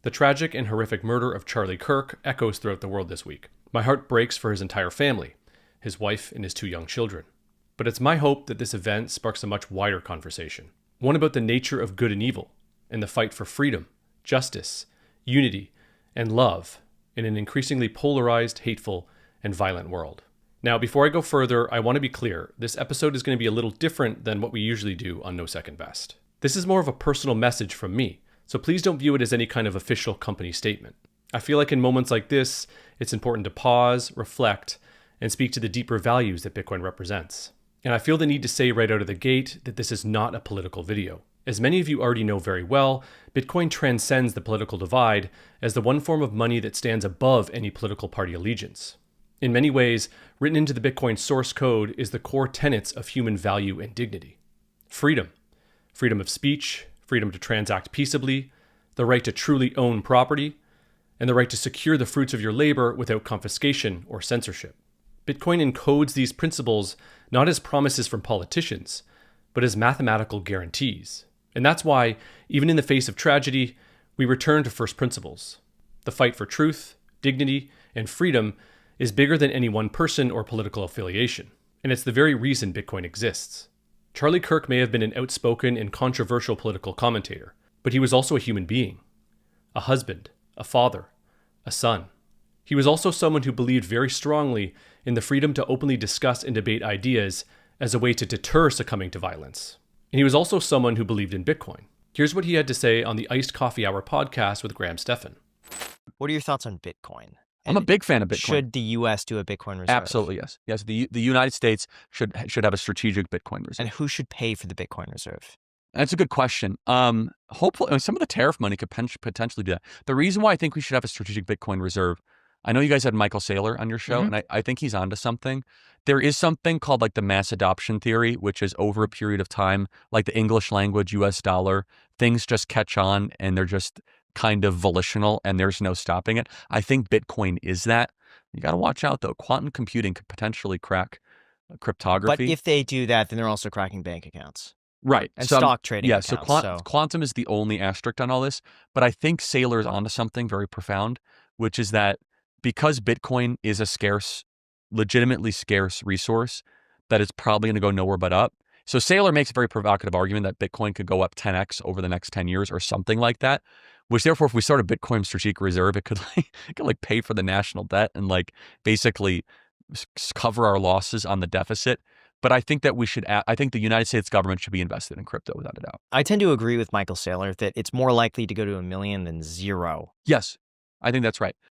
The tragic and horrific murder of Charlie Kirk echoes throughout the world this week. My heart breaks for his entire family, his wife and his two young children. But it's my hope that this event sparks a much wider conversation. One about the nature of good and evil, and the fight for freedom, justice, unity, and love in an increasingly polarized, hateful, and violent world. Now, before I go further, I want to be clear. This episode is going to be a little different than what we usually do on No Second Best. This is more of a personal message from me, so please don't view it as any kind of official company statement. I feel like in moments like this, it's important to pause, reflect, and speak to the deeper values that Bitcoin represents. And I feel the need to say right out of the gate that this is not a political video. As many of you already know very well, Bitcoin transcends the political divide as the one form of money that stands above any political party allegiance. In many ways, written into the Bitcoin source code is the core tenets of human value and dignity. Freedom. Freedom of speech, freedom to transact peaceably, the right to truly own property, and the right to secure the fruits of your labor without confiscation or censorship. Bitcoin encodes these principles not as promises from politicians, but as mathematical guarantees. And that's why, even in the face of tragedy, we return to first principles. The fight for truth, dignity, and freedom is bigger than any one person or political affiliation. And it's the very reason Bitcoin exists. Charlie Kirk may have been an outspoken and controversial political commentator, but he was also a human being. A husband, a father, a son. He was also someone who believed very strongly in the freedom to openly discuss and debate ideas as a way to deter succumbing to violence. And he was also someone who believed in Bitcoin. Here's what he had to say on the Iced Coffee Hour podcast with Graham Stephan. What are your thoughts on Bitcoin? I'm a big fan of Bitcoin. Should the U.S. do a Bitcoin reserve? Absolutely, yes. Yes, the United States should have a strategic Bitcoin reserve. And who should pay for the Bitcoin reserve? That's a good question. Hopefully, some of the tariff money could potentially do that. The reason why I think we should have a strategic Bitcoin reserve, I know you guys had Michael Saylor on your show, and I think he's onto something. There is something called like the mass adoption theory, which is over a period of time, like the English language, US dollar, things just catch on and they're just kind of volitional and there's no stopping it. I think Bitcoin is that. You got to watch out though. Quantum computing could potentially crack cryptography. But if they do that, then they're also cracking bank accounts. Right. And stock trading accounts. So quantum is the only asterisk on all this. But I think Saylor is onto something very profound, which is that because Bitcoin is a scarce, legitimately scarce resource, that it's probably going to go nowhere but up. So Saylor makes a very provocative argument that Bitcoin could go up 10x over the next 10 years or something like that, which therefore, if we start a Bitcoin strategic reserve, it could pay for the national debt and like basically cover our losses on the deficit. But I think that I think the United States government should be invested in crypto without a doubt. I tend to agree with Michael Saylor that it's more likely to go to 1 million than 0. Yes, I think that's right.